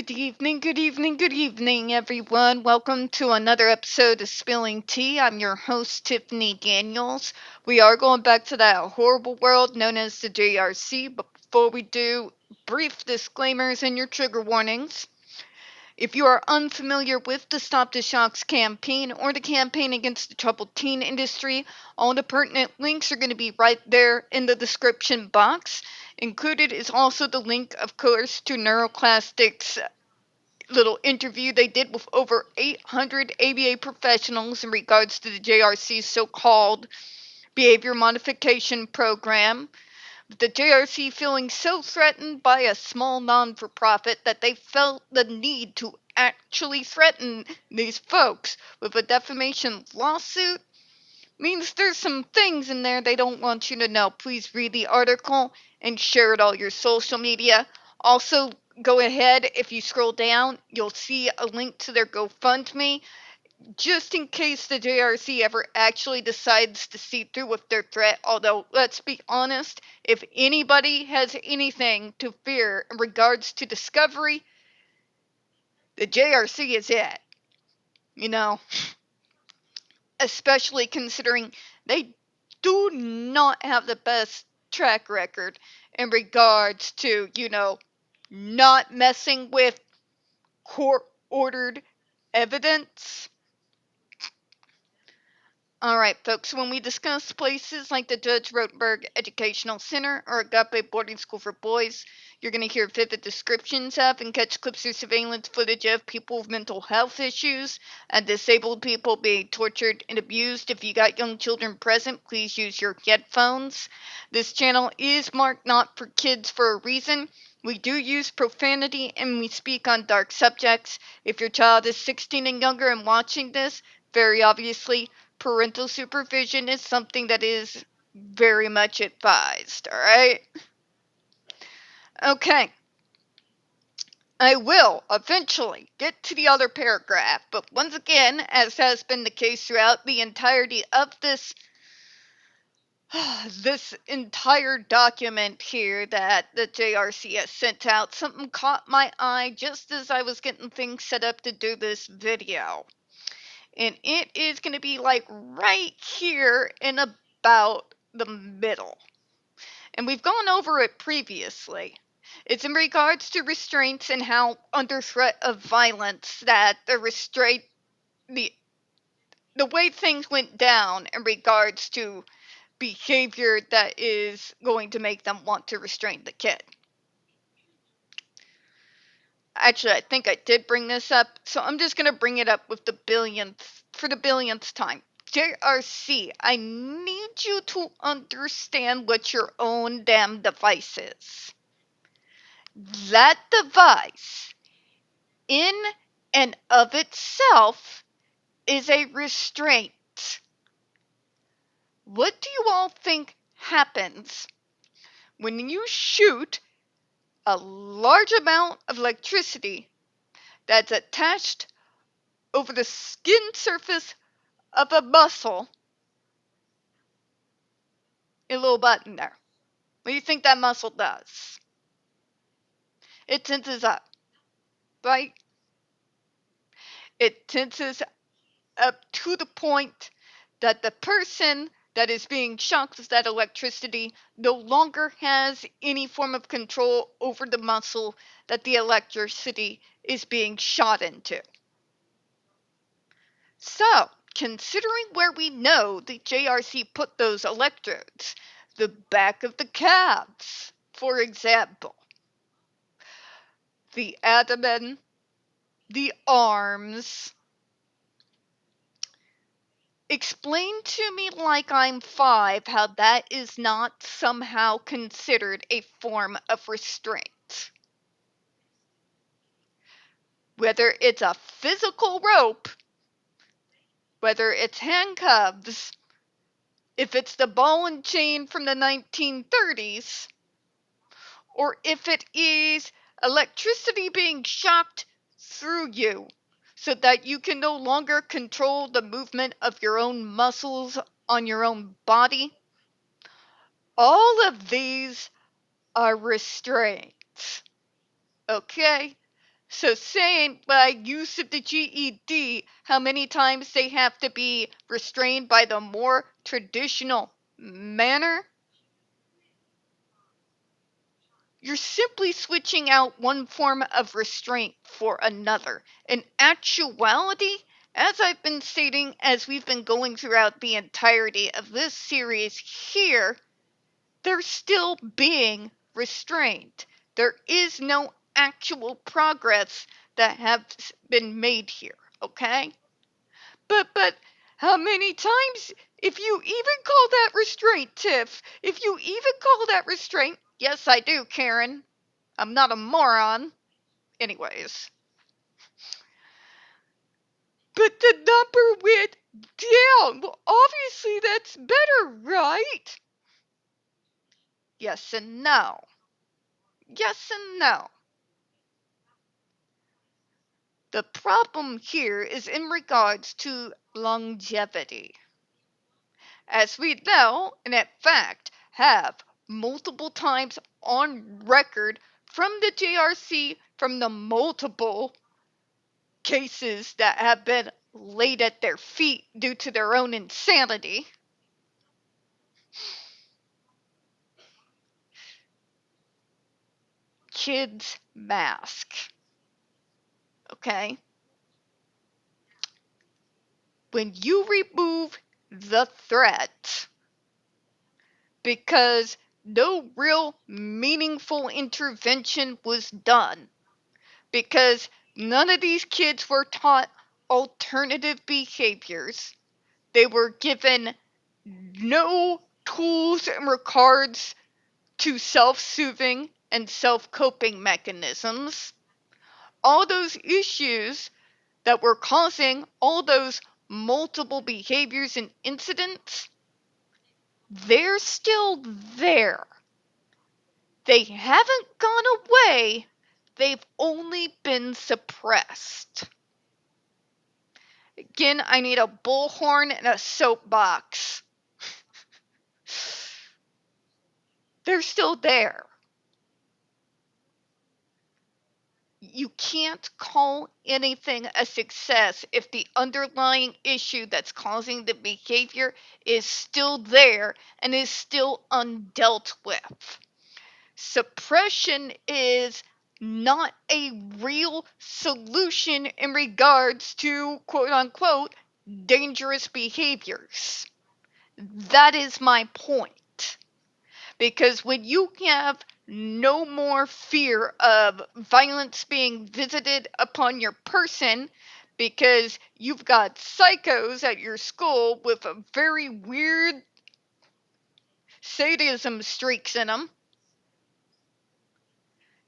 Good evening, everyone. Welcome to another episode of Spilling Tea. I'm your host, Tiffany Daniels. We are going back to that horrible world known as the JRC, but before we do, brief disclaimers and your trigger warnings. If you are unfamiliar with the Stop the Shocks campaign or the campaign against the troubled teen industry, all the pertinent links are going to be right there in the description box. Included is also the link, of course, to Neuroclastic's little interview they did with over 800 ABA professionals in regards to the JRC's so-called behavior modification program. The JRC feeling so threatened by a small non-for-profit that they felt the need to actually threaten these folks with a defamation lawsuit means there's some things in there they don't want you to know. Please read the article and share it all your social media. Also, go ahead, if you scroll down, you'll see a link to their GoFundMe, just in case the JRC ever actually decides to see through with their threat. Although, let's be honest, if anybody has anything to fear in regards to discovery, the JRC is it. You know, especially considering they do not have the best track record in regards to, not messing with court ordered evidence. Alright, folks, when we discuss places like the Judge Rotenberg Educational Center or Agape Boarding School for Boys, you're going to hear vivid descriptions of and catch clips or surveillance footage of people with mental health issues and disabled people being tortured and abused. If you got young children present, please use your headphones. This channel is marked not for kids for a reason. We do use profanity and we speak on dark subjects. If your child is 16 and younger and watching this, very obviously, parental supervision is something that is very much advised, alright? Okay. I will eventually get to the other paragraph, but once again, as has been the case throughout the entirety of this entire document here that the JRC has sent out, something caught my eye just as I was getting things set up to do this video. And it is going to be like right here in about the middle. And we've gone over it previously. It's in regards to restraints and how under threat of violence that the way things went down in regards to behavior that is going to make them want to restrain the kid. Actually, I think I did bring this up, so I'm just going to bring it up with the billionth time. JRC, I need you to understand what your own damn device is. That device, in and of itself, is a restraint. What do you all think happens when you shoot a large amount of electricity that's attached over the skin surface of a muscle, a little button there? What do you think that muscle does? It tenses up, right? It tenses up to the point that the person that is being shocked with that electricity no longer has any form of control over the muscle that the electricity is being shot into. So, considering where we know the JRC put those electrodes, the back of the calves, for example, the abdomen, the arms, explain to me like I'm 5 how that is not somehow considered a form of restraint. Whether it's a physical rope, whether it's handcuffs, if it's the ball and chain from the 1930s, or if it is electricity being shocked through you so that you can no longer control the movement of your own muscles on your own body. All of these are restraints. Okay? So saying by use of the GED how many times they have to be restrained by the more traditional manner, you're simply switching out one form of restraint for another. In actuality, as I've been stating as we've been going throughout the entirety of this series here, they're still being restrained. There is no actual progress that has been made here, okay? But how many times, if you even call that restraint, Tiff, if you even call that restraint, yes, I do, Karen. I'm not a moron. Anyways. But the number went down. Well, obviously that's better, right? Yes and no. Yes and no. The problem here is in regards to longevity. As we know, and in fact have multiple times on record from the JRC, from the multiple cases that have been laid at their feet due to their own insanity, kids mask. Okay? When you remove the threat, because no real meaningful intervention was done, because none of these kids were taught alternative behaviors, they were given no tools in regards to self-soothing and self-coping mechanisms. All those issues that were causing all those multiple behaviors and incidents, they're still there. They haven't gone away, they've only been suppressed. Again, I need a bullhorn and a soapbox. They're still there. You can't call anything a success if the underlying issue that's causing the behavior is still there and is still undealt with. Suppression is not a real solution in regards to quote unquote dangerous behaviors. That is my point. Because when you have no more fear of violence being visited upon your person, because you've got psychos at your school with a very weird sadism streaks in them,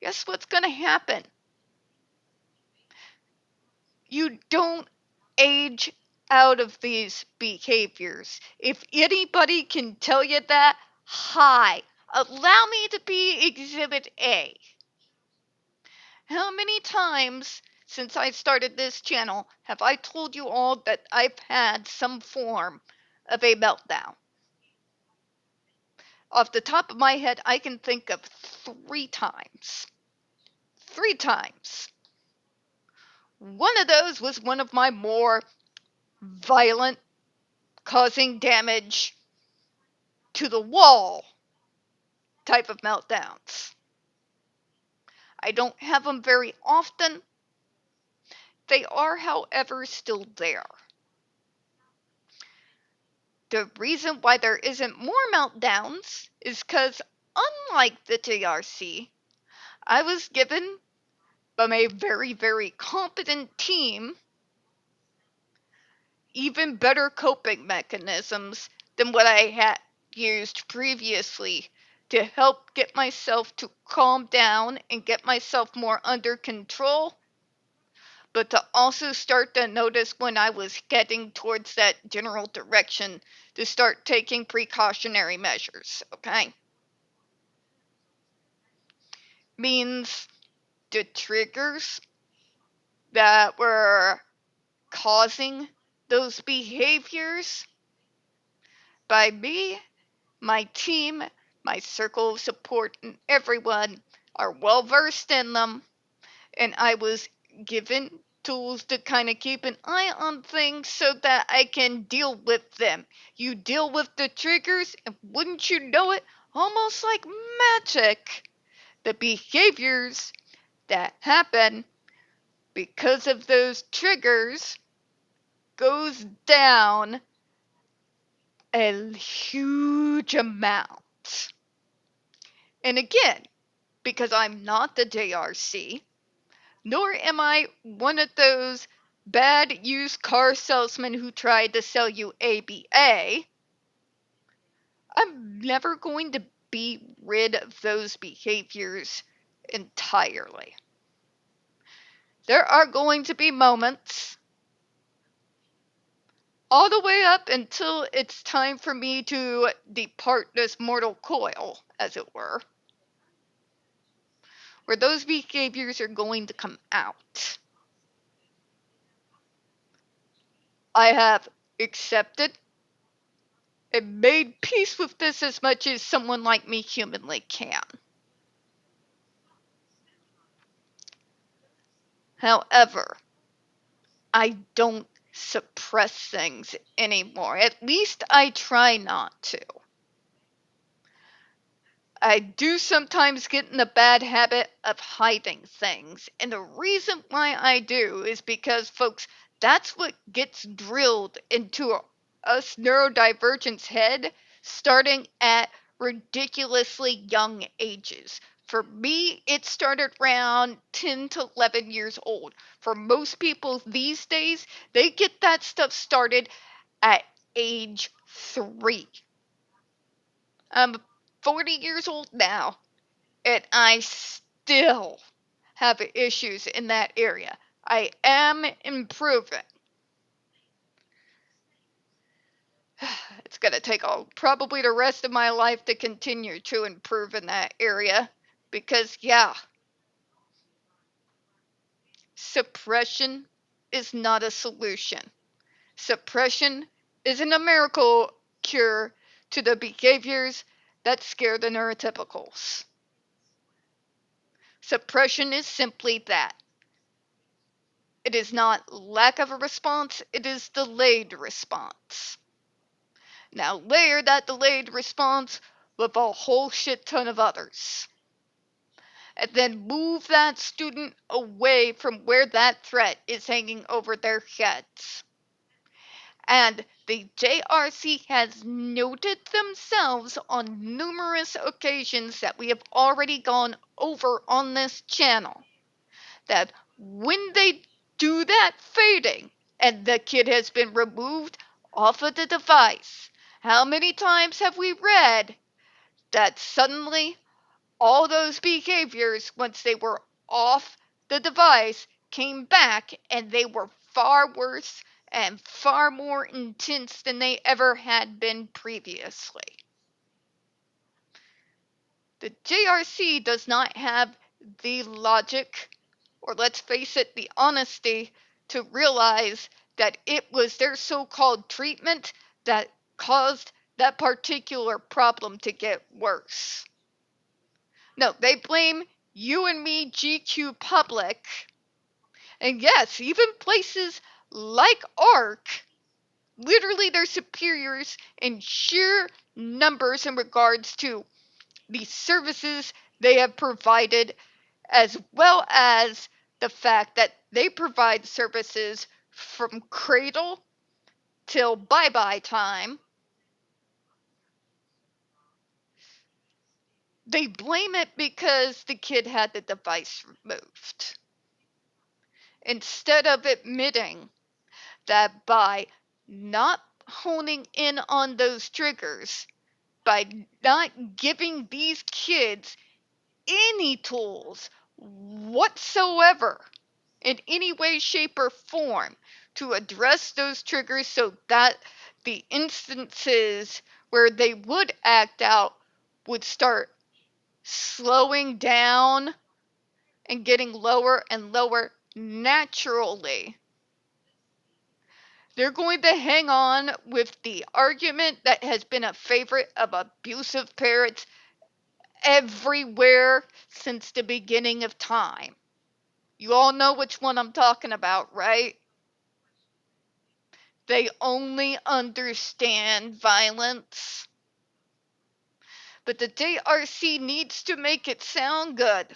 guess what's going to happen? You don't age out of these behaviors. If anybody can tell you that, hi, allow me to be Exhibit A. How many times since I started this channel have I told you all that I've had some form of a meltdown? Off the top of my head, I can think of 3 times. 3 times. One of those was one of my more violent, causing damage to the wall type of meltdowns. I don't have them very often. They are, however, still there. The reason why there isn't more meltdowns is because, unlike the JRC, I was given by a very, very competent team even better coping mechanisms than what I had used previously to help get myself to calm down and get myself more under control, but to also start to notice when I was getting towards that general direction to start taking precautionary measures, okay? Means the triggers that were causing those behaviors by me, my team, my circle of support, and everyone are well versed in them, and I was given tools to kind of keep an eye on things so that I can deal with them. You deal with the triggers, and wouldn't you know it, almost like magic, the behaviors that happen because of those triggers goes down a huge amount. And again, because I'm not the JRC, nor am I one of those bad used car salesmen who tried to sell you ABA, I'm never going to be rid of those behaviors entirely. There are going to be moments all the way up until it's time for me to depart this mortal coil, as it were, where those behaviors are going to come out. I have accepted and made peace with this as much as someone like me humanly can. However, I don't suppress things anymore. At least I try not to. I do sometimes get in the bad habit of hiding things. And the reason why I do is because, folks, that's what gets drilled into us neurodivergent's head starting at ridiculously young ages. For me, it started around 10 to 11 years old. For most people these days, they get that stuff started at age 3. I'm 40 years old now, and I still have issues in that area. I am improving. It's going to take probably the rest of my life to continue to improve in that area because, yeah, suppression is not a solution. Suppression isn't a miracle cure to the behaviors that scare the neurotypicals. Suppression is simply that. It is not lack of a response, it is delayed response. Now layer that delayed response with a whole shit ton of others. And then move that student away from where that threat is hanging over their heads. And the JRC has noted themselves on numerous occasions that we have already gone over on this channel that when they do that fading and the kid has been removed off of the device, how many times have we read that suddenly all those behaviors, once they were off the device, came back and they were far worse and far more intense than they ever had been previously? The JRC does not have the logic, or let's face it, the honesty, to realize that it was their so-called treatment that caused that particular problem to get worse. No, they blame you and me, GQ Public, and yes, even places like ARC, literally their superiors in sheer numbers in regards to the services they have provided, as well as the fact that they provide services from cradle till bye-bye time. They blame it because the kid had the device removed, instead of admitting that by not honing in on those triggers, by not giving these kids any tools whatsoever in any way, shape, or form to address those triggers so that the instances where they would act out would start slowing down and getting lower and lower naturally. They're going to hang on with the argument that has been a favorite of abusive parents everywhere since the beginning of time. You all know which one I'm talking about, right? They only understand violence. But the JRC needs to make it sound good.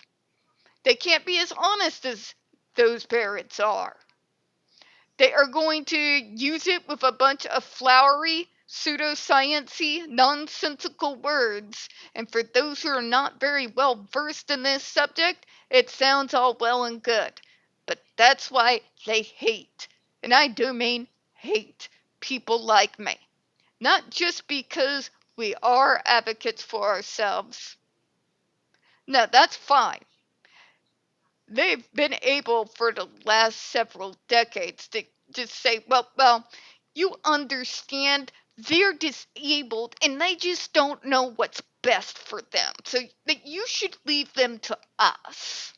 They can't be as honest as those parents are. They are going to use it with a bunch of flowery, pseudosciency, nonsensical words. And for those who are not very well versed in this subject, it sounds all well and good. But that's why they hate, and I do mean hate, people like me. Not just because we are advocates for ourselves. No, that's fine. They've been able for the last several decades to just say, well, you understand they're disabled and they just don't know what's best for them. So that you should leave them to us.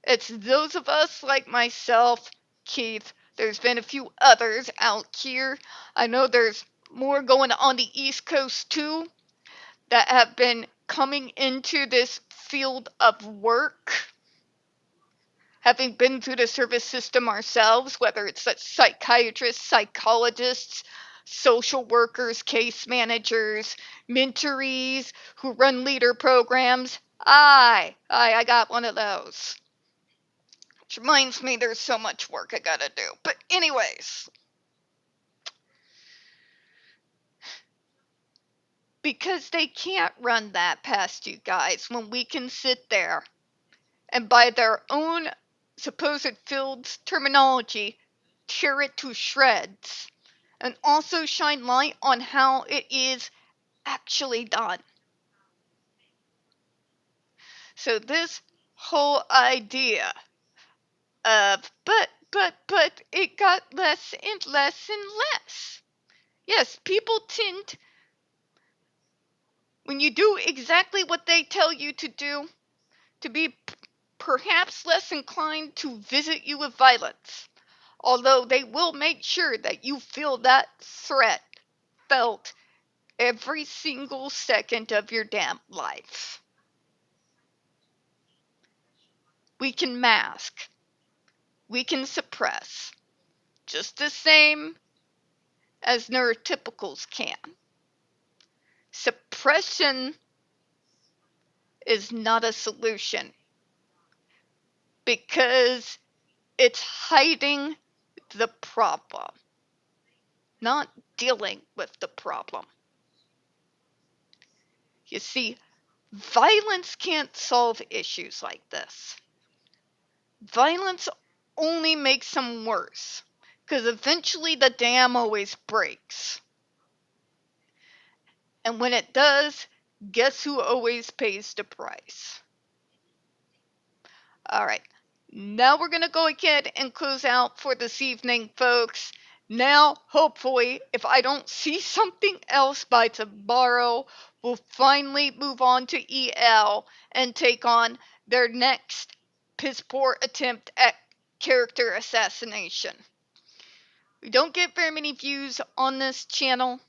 It's those of us like myself, Keith. There's been a few others out here. I know there's more going on the East Coast too that have been coming into this field of work, having been through the service system ourselves, whether it's psychiatrists, psychologists, social workers, case managers, mentorees who run leader programs. I got one of those. Which reminds me there's so much work I gotta do. But anyways, because they can't run that past you guys when we can sit there and by their own supposed field's terminology, tear it to shreds, and also shine light on how it is actually done. So this whole idea of but it got less and less and less. Yes, people tend, when you do exactly what they tell you to do, to be perhaps less inclined to visit you with violence. Although they will make sure that you feel that threat felt every single second of your damn life. We can mask, we can suppress, just the same as neurotypicals can. Suppression is not a solution because it's hiding the problem, not dealing with the problem. You see, violence can't solve issues like this. Violence only makes them worse, because eventually the dam always breaks. And when it does, guess who always pays the price? Alright, now we're going to go ahead and close out for this evening, folks. Now, hopefully, if I don't see something else by tomorrow, we'll finally move on to EL and take on their next piss poor attempt at character assassination. We don't get very many views on this channel.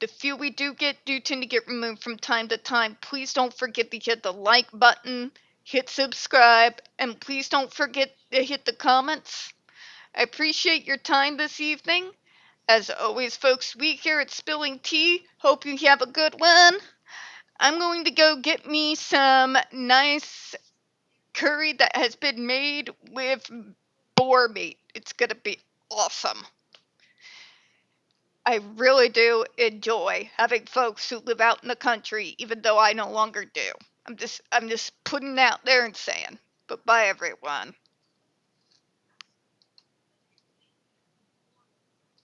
The few we do tend to get removed from time to time. Please don't forget to hit the like button, hit subscribe, and please don't forget to hit the comments. I appreciate your time this evening. As always, folks, we here at Spilling Tea hope you have a good one. I'm going to go get me some nice curry that has been made with boar meat. It's going to be awesome. I really do enjoy having folks who live out in the country, even though I no longer do. I'm just putting it out there and saying, but bye everyone.